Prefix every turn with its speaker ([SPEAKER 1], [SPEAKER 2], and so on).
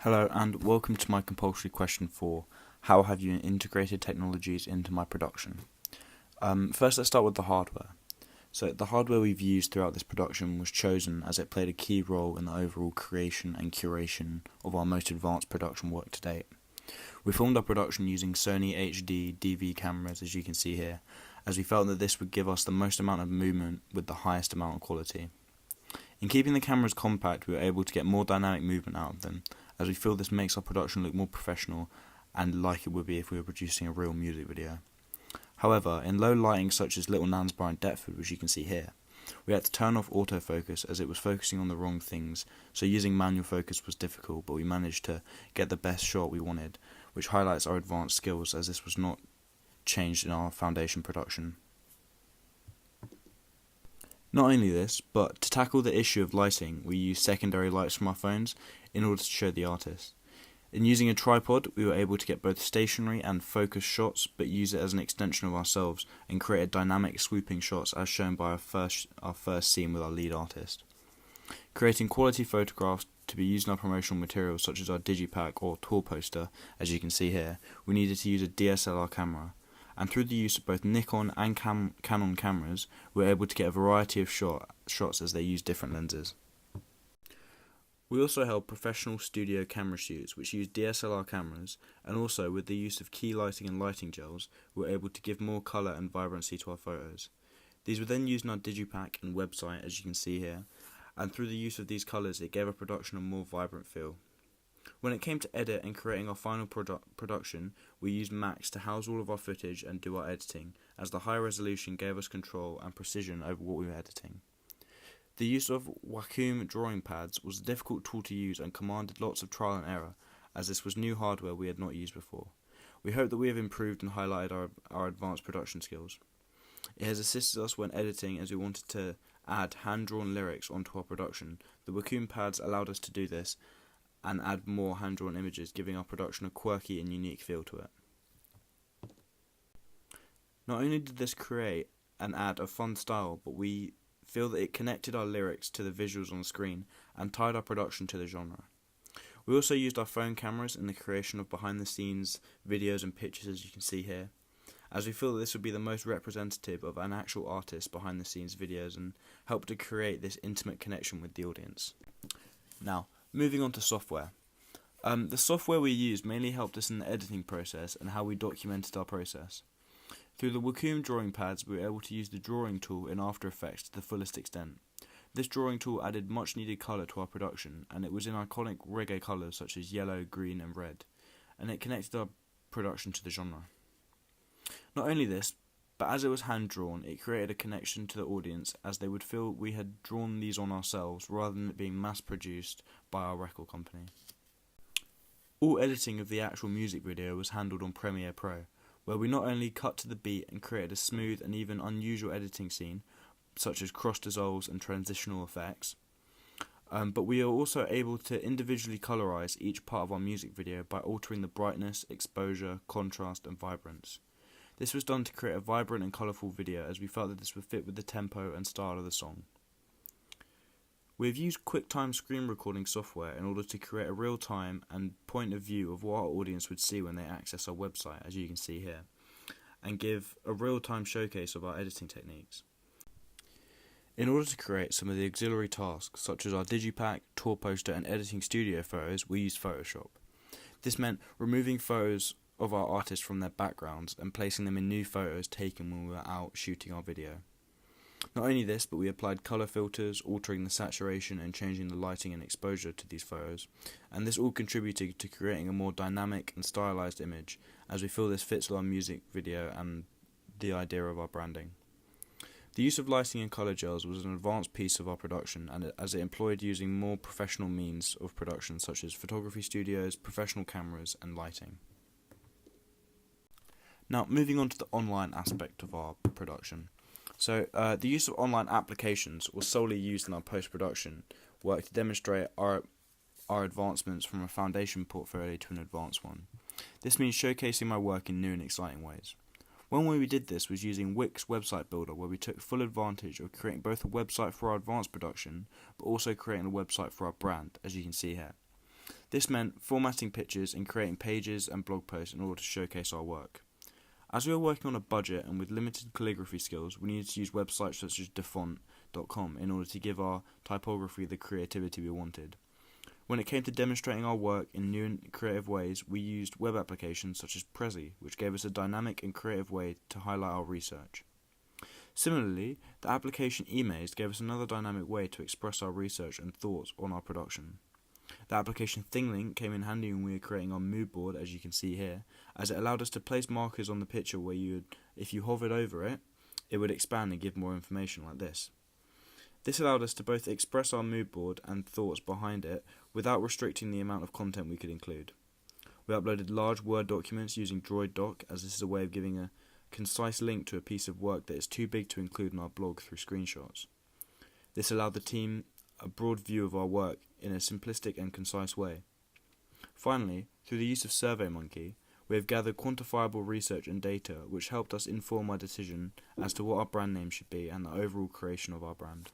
[SPEAKER 1] Hello and welcome to my compulsory question for how have you integrated technologies into my production. First let's start with the hardware. So the hardware we've used throughout this production was chosen as it played a key role in the overall creation and curation of our most advanced production work to date. We filmed our production using Sony HD DV cameras, as you can see here, as we felt that this would give us the most amount of movement with the highest amount of quality. In keeping the cameras compact, we were able to get more dynamic movement out of them, as we feel this makes our production look more professional and like it would be if we were producing a real music video. However, in low lighting such as Little Nansbar and Deptford, which you can see here, we had to turn off autofocus as it was focusing on the wrong things, so using manual focus was difficult, but we managed to get the best shot we wanted, which highlights our advanced skills as this was not changed in our foundation production. Not only this, but to tackle the issue of lighting, we used secondary lights from our phones in order to show the artist. In using a tripod, we were able to get both stationary and focused shots, but use it as an extension of ourselves and create dynamic swooping shots as shown by our first scene with our lead artist. Creating quality photographs to be used in our promotional materials such as our digipack or tour poster, as you can see here, we needed to use a DSLR camera. And through the use of both Nikon and Canon cameras, we were able to get a variety of shots as they use different lenses. We also held professional studio camera shoots which used DSLR cameras, and also with the use of key lighting and lighting gels, we were able to give more colour and vibrancy to our photos. These were then used in our digipack and website, as you can see here, and through the use of these colours it gave our production a more vibrant feel. When it came to edit and creating our final production, we used Max to house all of our footage and do our editing, as the high resolution gave us control and precision over what we were editing. The use of Wacom drawing pads was a difficult tool to use and commanded lots of trial and error, as this was new hardware we had not used before. We hope that we have improved and highlighted our advanced production skills. It has assisted us when editing, as we wanted to add hand-drawn lyrics onto our production. The Wacom pads allowed us to do this and add more hand-drawn images, giving our production a quirky and unique feel to it. Not only did this create and add a fun style, but we feel that it connected our lyrics to the visuals on the screen and tied our production to the genre. We also used our phone cameras in the creation of behind-the-scenes videos and pictures, as you can see here, as we feel that this would be the most representative of an actual artist behind-the-scenes videos and help to create this intimate connection with the audience. Now, moving on to software. The software we used mainly helped us in the editing process and how we documented our process. Through the Wacom drawing pads, we were able to use the drawing tool in After Effects to the fullest extent. This drawing tool added much needed colour to our production, and it was in iconic reggae colours such as yellow, green and red, and it connected our production to the genre. Not only this, but as it was hand-drawn, it created a connection to the audience as they would feel we had drawn these on ourselves rather than it being mass-produced by our record company. All editing of the actual music video was handled on Premiere Pro, where we not only cut to the beat and created a smooth and even unusual editing scene, such as cross dissolves and transitional effects, but we are also able to individually colorize each part of our music video by altering the brightness, exposure, contrast and vibrance. This was done to create a vibrant and colourful video, as we felt that this would fit with the tempo and style of the song. We have used QuickTime screen recording software in order to create a real-time and point of view of what our audience would see when they access our website, as you can see here, and give a real-time showcase of our editing techniques. In order to create some of the auxiliary tasks, such as our digipack, tour poster and editing studio photos, we used Photoshop. This meant removing photos of our artists from their backgrounds and placing them in new photos taken when we were out shooting our video. Not only this, but we applied colour filters, altering the saturation and changing the lighting and exposure to these photos, and this all contributed to creating a more dynamic and stylised image, as we feel this fits with our music video and the idea of our branding. The use of lighting and colour gels was an advanced piece of our production, and as it employed using more professional means of production such as photography studios, professional cameras and lighting. Now, moving on to the online aspect of our production. So, the use of online applications was solely used in our post-production work to demonstrate our advancements from a foundation portfolio to an advanced one. This means showcasing my work in new and exciting ways. One way we did this was using Wix website builder, where we took full advantage of creating both a website for our advanced production, but also creating a website for our brand, as you can see here. This meant formatting pictures and creating pages and blog posts in order to showcase our work. As we were working on a budget and with limited calligraphy skills, we needed to use websites such as defont.com in order to give our typography the creativity we wanted. When it came to demonstrating our work in new and creative ways, we used web applications such as Prezi, which gave us a dynamic and creative way to highlight our research. Similarly, the application eMaze gave us another dynamic way to express our research and thoughts on our production. The application ThingLink came in handy when we were creating our mood board, as you can see here, as it allowed us to place markers on the picture where if you hovered over it, it would expand and give more information like this. This allowed us to both express our mood board and thoughts behind it without restricting the amount of content we could include. We uploaded large Word documents using DroidDoc, as this is a way of giving a concise link to a piece of work that is too big to include in our blog through screenshots. This allowed the team a broad view of our work in a simplistic and concise way. Finally, through the use of SurveyMonkey, we have gathered quantifiable research and data which helped us inform our decision as to what our brand name should be and the overall creation of our brand.